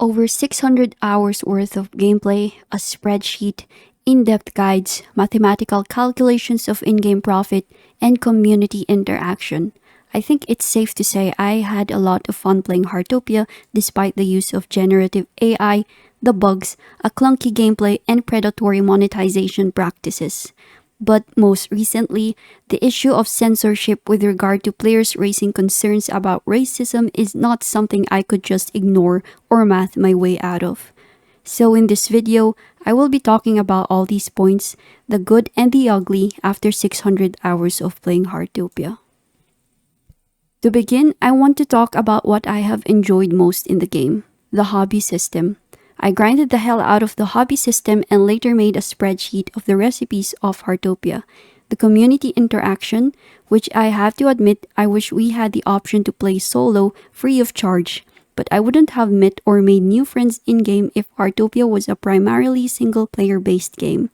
Over 600 hours worth of gameplay, a spreadsheet, in-depth guides, mathematical calculations of in-game profit, and community interaction. I think it's safe to say I had a lot of fun playing Heartopia despite the use of generative AI, the bugs, a clunky gameplay, and predatory monetization practices. But most recently, the issue of censorship with regard to players raising concerns about racism is not something I could just ignore or math my way out of. So in this video, I will be talking about all these points, the good and the ugly after 600 hours of playing Heartopia. To begin, I want to talk about what I have enjoyed most in the game, the hobby system. I grinded the hell out of the hobby system and later made a spreadsheet of the recipes of Heartopia. The community interaction, which I have to admit I wish we had the option to play solo free of charge, but I wouldn't have met or made new friends in-game if Heartopia was a primarily single-player based game.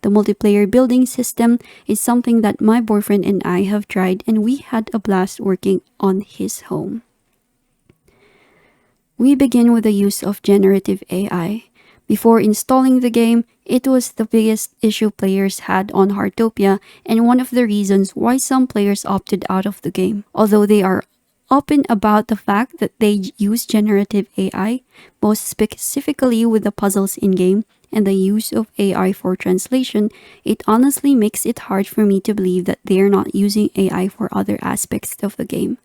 The multiplayer building system is something that my boyfriend and I have tried and we had a blast working on his home. We begin with the use of generative AI. Before installing the game, it was the biggest issue players had on Heartopia and one of the reasons why some players opted out of the game. Although they are open about the fact that they use generative AI, most specifically with the puzzles in-game and the use of AI for translation, it honestly makes it hard for me to believe that they are not using AI for other aspects of the game.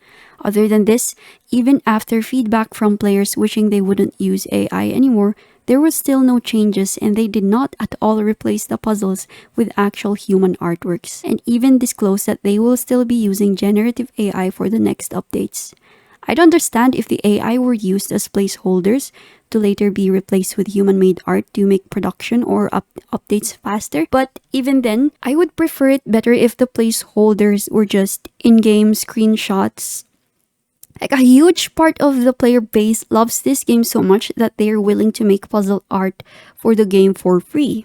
Other than this, even after feedback from players wishing they wouldn't use AI anymore, there was still no changes and they did not at all replace the puzzles with actual human artworks, and even disclose that they will still be using generative AI for the next updates. I'd understand if the AI were used as placeholders to later be replaced with human-made art to make production or updates faster, but even then, I would prefer it better if the placeholders were just in-game screenshots. Like, a huge part of the player base loves this game so much that they are willing to make puzzle art for the game for free.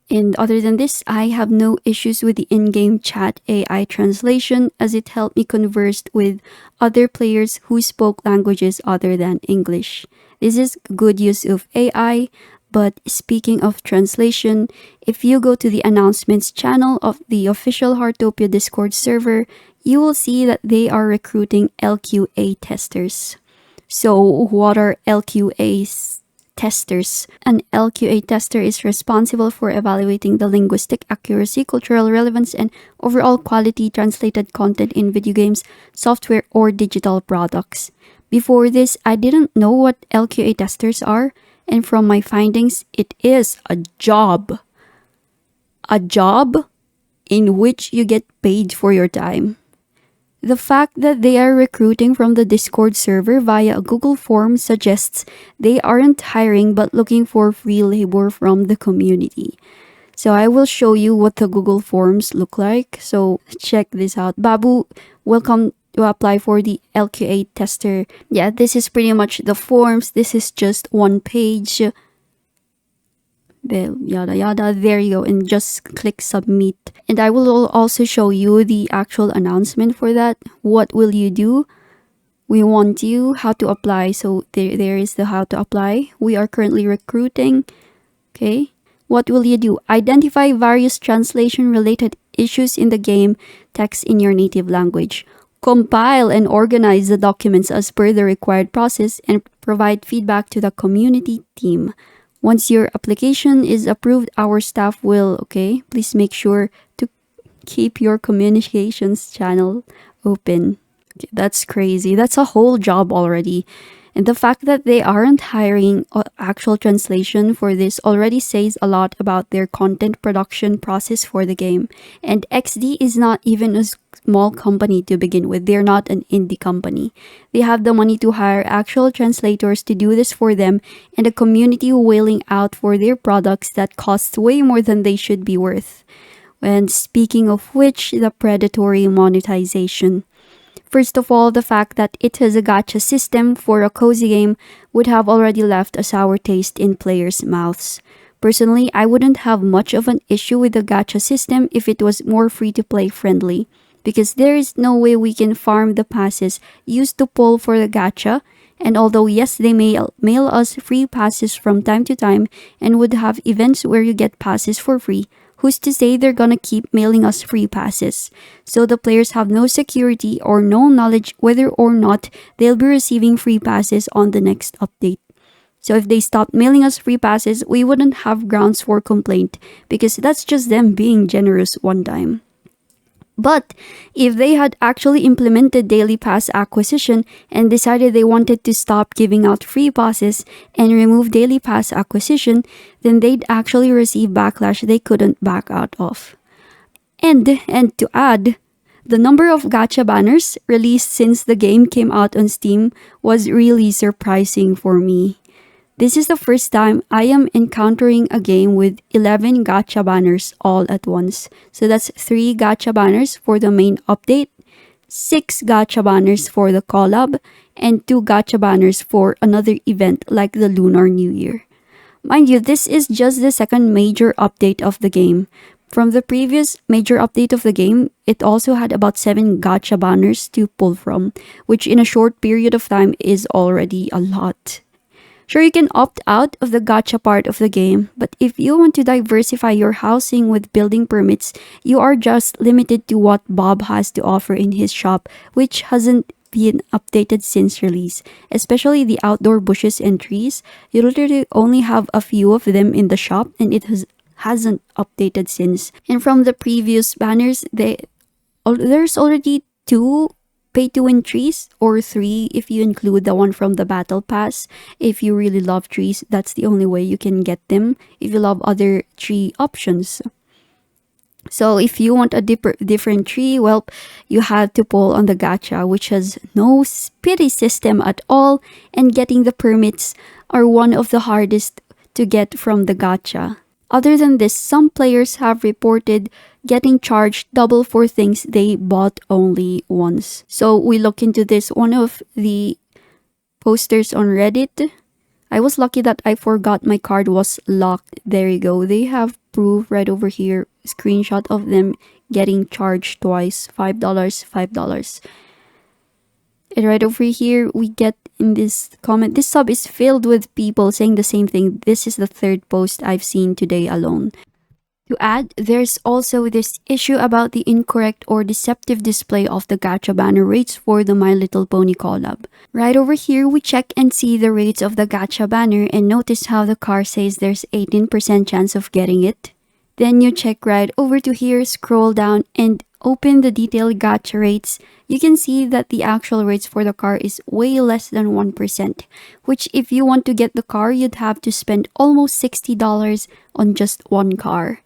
And other than this, I have no issues with the in-game chat AI translation as it helped me converse with other players who spoke languages other than English. This is good use of AI, but speaking of translation, if you go to the announcements channel of the official Heartopia Discord server, you will see that they are recruiting LQA testers. So what are LQA testers? An LQA tester is responsible for evaluating the linguistic accuracy, cultural relevance, and overall quality translated content in video games, software, or digital products. Before this, I didn't know what LQA testers are, and from my findings, it is a job. A job in which you get paid for your time. The fact that they are recruiting from the Discord server via a Google form suggests they aren't hiring but looking for free labor from the community. So I will show you what the Google forms look like. So check this out. Babu, welcome to apply for the LQA tester. Yeah, this is pretty much the forms. This is just one page. Yada yada, there you go, and just click submit. And I will also show you the actual announcement for that. What will you do? We want you, how to apply. So there is the how to apply. We are currently recruiting. Okay, what will you do? Identify various translation related issues in the game text in your native language. Compile and organize the documents as per the required process and provide feedback to the community team. Once your application is approved, our staff will, please make sure to keep your communications channel open. Okay, that's crazy. That's a whole job already. And the fact that they aren't hiring actual translation for this already says a lot about their content production process for the game. And XD is not even a small company to begin with. They're not an indie company. They have the money to hire actual translators to do this for them and a community wailing out for their products that cost way more than they should be worth. And speaking of which, the predatory monetization. First of all, the fact that it has a gacha system for a cozy game would have already left a sour taste in players' mouths. Personally, I wouldn't have much of an issue with the gacha system if it was more free-to-play friendly, because there is no way we can farm the passes used to pull for the gacha And although yes, they mail us free passes from time to time and would have events where you get passes for free, who's to say they're gonna keep mailing us free passes? So the players have no security or no knowledge whether or not they'll be receiving free passes on the next update. So if they stopped mailing us free passes, we wouldn't have grounds for complaint because that's just them being generous one time. But if they had actually implemented daily pass acquisition and decided they wanted to stop giving out free passes and remove daily pass acquisition, then they'd actually receive backlash they couldn't back out of. And to add, the number of gacha banners released since the game came out on Steam was really surprising for me. This is the first time I am encountering a game with 11 gacha banners all at once. So that's 3 gacha banners for the main update, 6 gacha banners for the collab, and 2 gacha banners for another event like the Lunar New Year. Mind you, this is just the second major update of the game. From the previous major update of the game, it also had about 7 gacha banners to pull from, which in a short period of time is already a lot. Sure, you can opt out of the gacha part of the game, but if you want to diversify your housing with building permits, you are just limited to what Bob has to offer in his shop, which hasn't been updated since release. Especially the outdoor bushes and trees, you literally only have a few of them in the shop and it hasn't updated since. And from the previous banners, there's already 2 pay-to-win trees, or 3 if you include the one from the battle pass. If you really love trees, that's the only way you can get them if you love other tree options. So if you want a different tree, well, you have to pull on the gacha, which has no pity system at all, and getting the permits are one of the hardest to get from the gacha. Other than this, some players have reported getting charged double for things they bought only once. So we look into this. One of the posters on Reddit, I was lucky that I forgot my card was locked. There you go. They have proof right over here. Screenshot of them getting charged twice. $5, $5. And right over here, we get in this comment, this sub is filled with people saying the same thing. This is the 3rd post I've seen today alone. To add, there's also this issue about the incorrect or deceptive display of the gacha banner rates for the My Little Pony collab. Right over here, we check and see the rates of the gacha banner and notice how the car says there's 18% chance of getting it. Then you check right over to here, scroll down, and open the detailed gacha rates. You can see that the actual rates for the car is way less than 1%, which if you want to get the car, you'd have to spend almost $60 on just one car.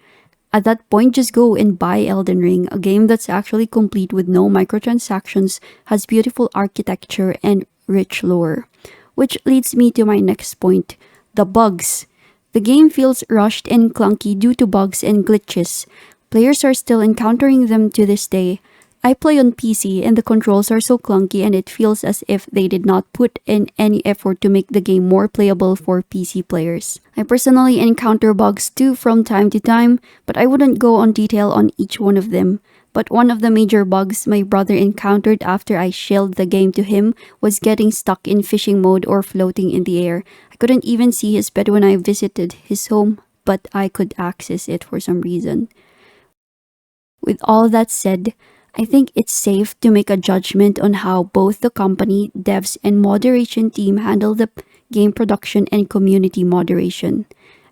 At that point, just go and buy Elden Ring, a game that's actually complete with no microtransactions, has beautiful architecture, and rich lore. Which leads me to my next point, the bugs. The game feels rushed and clunky due to bugs and glitches. Players are still encountering them to this day. I play on PC and the controls are so clunky and it feels as if they did not put in any effort to make the game more playable for PC players. I personally encounter bugs too from time to time, but I wouldn't go on detail on each one of them. But one of the major bugs my brother encountered after I shelled the game to him was getting stuck in fishing mode or floating in the air. I couldn't even see his bed when I visited his home, but I could access it for some reason. With all that said, I think it's safe to make a judgment on how both the company, devs, and moderation team handle the game production and community moderation.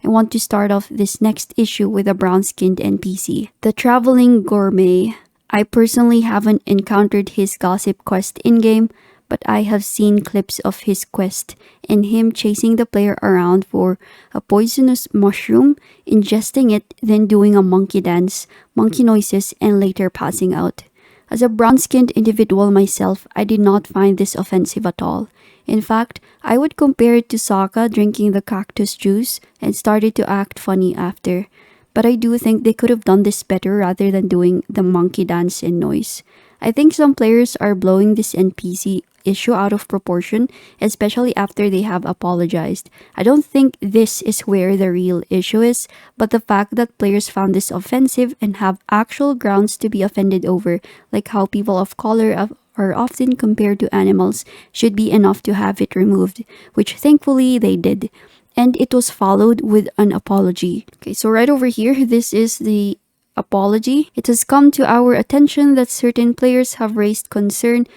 I want to start off this next issue with a brown-skinned NPC, the Traveling Gourmet. I personally haven't encountered his gossip quest in-game, but I have seen clips of his quest and him chasing the player around for a poisonous mushroom, ingesting it, then doing a monkey dance, monkey noises, and later passing out. As a brown-skinned individual myself, I did not find this offensive at all. In fact, I would compare it to Sokka drinking the cactus juice and started to act funny after. But I do think they could have done this better rather than doing the monkey dance and noise. I think some players are blowing this NPC issue out of proportion, especially after they have apologized. I don't think this is where the real issue is, but the fact that players found this offensive and have actual grounds to be offended over, like how people of color are often compared to animals should be enough to have it removed, which thankfully they did. And it was followed with an apology. Okay, so right over here, this is the apology. It has come to our attention that certain players have raised concern.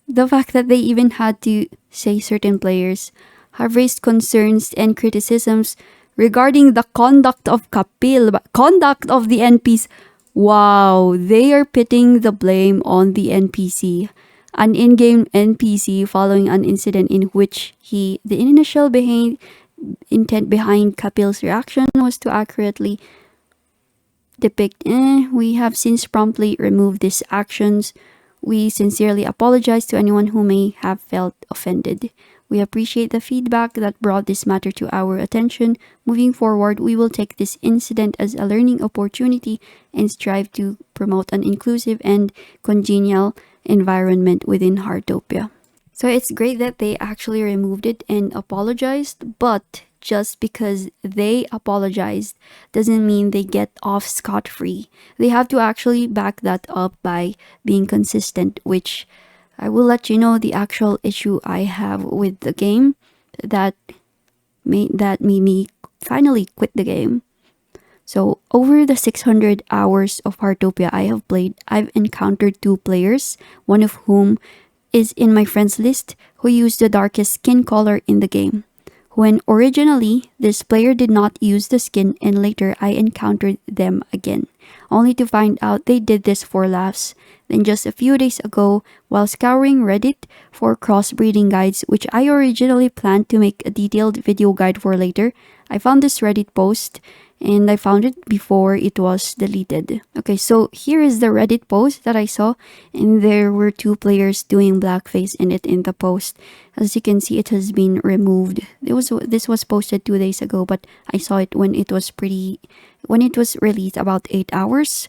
The fact that they even had to say certain players have raised concerns and criticisms regarding the conduct of the NPCs. Wow, they are pitting the blame on the NPC. An in-game NPC following an incident in which the initial intent behind Kapil's reaction was to accurately depict, we have since promptly removed these actions. We sincerely apologize to anyone who may have felt offended. We appreciate the feedback that brought this matter to our attention. Moving forward, we will take this incident as a learning opportunity and strive to promote an inclusive and congenial environment within Heartopia. So it's great that they actually removed it and apologized, but just because they apologized doesn't mean they get off scot-free. They have to actually back that up by being consistent, which I will let you know the actual issue I have with the game that made me finally quit the game. So over the 600 hours of Heartopia I have played, I've encountered 2 players, one of whom is in my friends list, who used the darkest skin color in the game. When originally this player did not use the skin, and later I encountered them again, only to find out they did this for laughs. Then just a few days ago, while scouring Reddit for crossbreeding guides, which I originally planned to make a detailed video guide for later, I found this Reddit post, and I found it before it was deleted. Okay, so here is the Reddit post that I saw, and there were 2 players doing blackface in it in the post. As you can see, it has been removed. This was posted 2 days ago, but I saw it when it was released about 8 hours,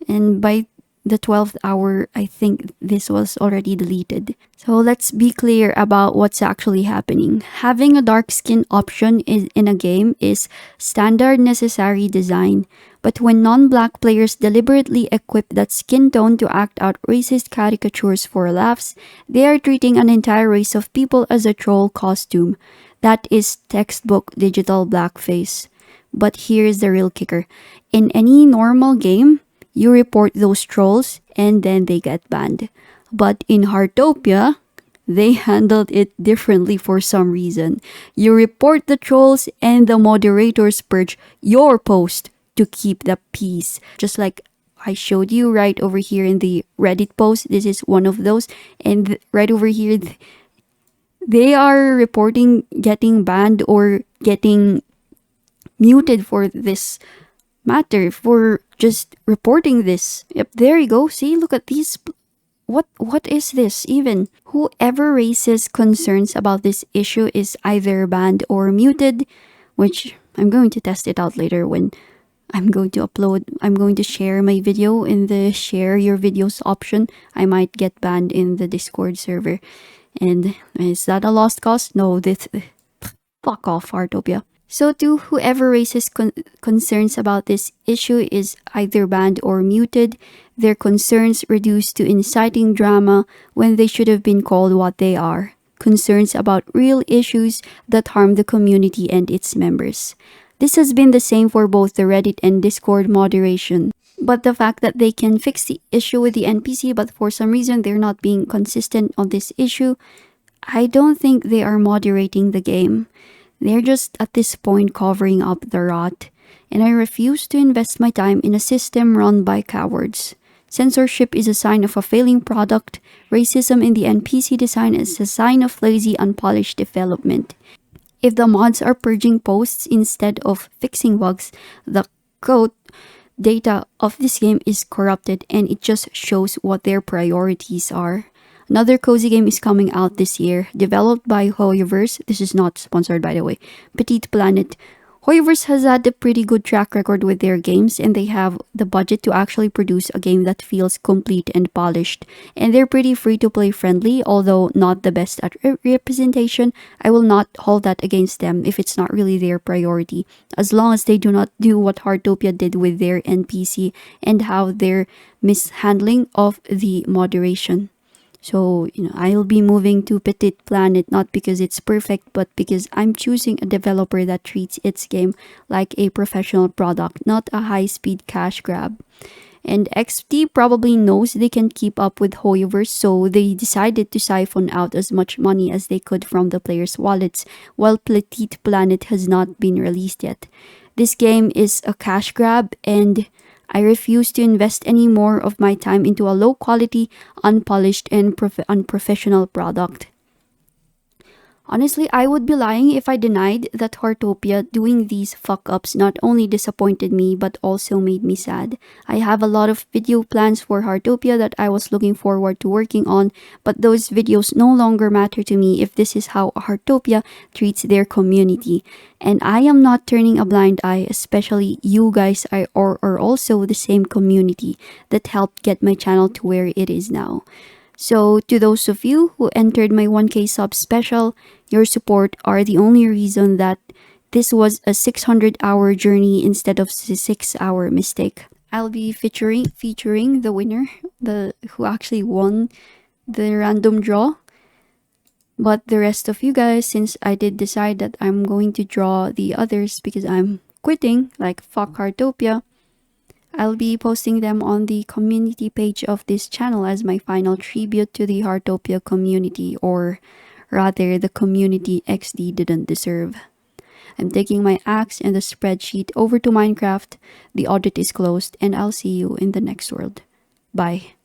and by the 12th hour, I think this was already deleted. So let's be clear about what's actually happening. Having a dark skin option in a game is standard necessary design. But when non-black players deliberately equip that skin tone to act out racist caricatures for laughs, they are treating an entire race of people as a troll costume. That is textbook digital blackface. But here's the real kicker. In any normal game, you report those trolls and then they get banned. But in Heartopia, they handled it differently for some reason. You report the trolls and the moderators purge your post to keep the peace. Just like I showed you right over here in the Reddit post, this is one of those. And right over here, they are reporting getting banned or getting muted for this matter, for just reporting this. Yep, there you go. See, look at these. What is this even? Whoever raises concerns about this issue is either banned or muted, which I'm going to test it out later when I'm going to share my video in the share your videos option. I might get banned in the Discord server. And is that a lost cause? No, this fuck off, Heartopia. So too, whoever raises concerns about this issue is either banned or muted, their concerns reduced to inciting drama when they should have been called what they are: concerns about real issues that harm the community and its members. This has been the same for both the Reddit and Discord moderation. But the fact that they can fix the issue with the NPC, but for some reason they're not being consistent on this issue, I don't think they are moderating the game. They're just at this point covering up the rot, and I refuse to invest my time in a system run by cowards. Censorship is a sign of a failing product. Racism in the NPC design is a sign of lazy, unpolished development. If the mods are purging posts instead of fixing bugs, the code data of this game is corrupted, and it just shows what their priorities are. Another cozy game is coming out this year, developed by Hoyoverse. This is not sponsored, by the way. Petite Planet. Hoyoverse has had a pretty good track record with their games, and they have the budget to actually produce a game that feels complete and polished. And they're pretty free to play friendly, although not the best at representation. I will not hold that against them if it's not really their priority, as long as they do not do what Heartopia did with their NPC and how their mishandling of the moderation. So, I'll be moving to Petit Planet not because it's perfect, but because I'm choosing a developer that treats its game like a professional product, not a high speed cash grab. And XT probably knows they can keep up with Hoyoverse, so they decided to siphon out as much money as they could from the players' wallets, while Petit Planet has not been released yet. This game is a cash grab, and I refuse to invest any more of my time into a low quality, unpolished, and unprofessional product. Honestly, I would be lying if I denied that Heartopia doing these fuck ups not only disappointed me but also made me sad. I have a lot of video plans for Heartopia that I was looking forward to working on, but those videos no longer matter to me if this is how Heartopia treats their community. And I am not turning a blind eye, especially you guys are also the same community that helped get my channel to where it is now. So, to those of you who entered my 1K sub special, your support are the only reason that this was a 600-hour journey instead of a 6-hour mistake. I'll be featuring the winner, the who actually won the random draw. But the rest of you guys, since I did decide that I'm going to draw the others because I'm quitting, like fuck Heartopia, I'll be posting them on the community page of this channel as my final tribute to the Heartopia community, or rather the community XD didn't deserve. I'm taking my axe and the spreadsheet over to Minecraft, the audit is closed, and I'll see you in the next world. Bye.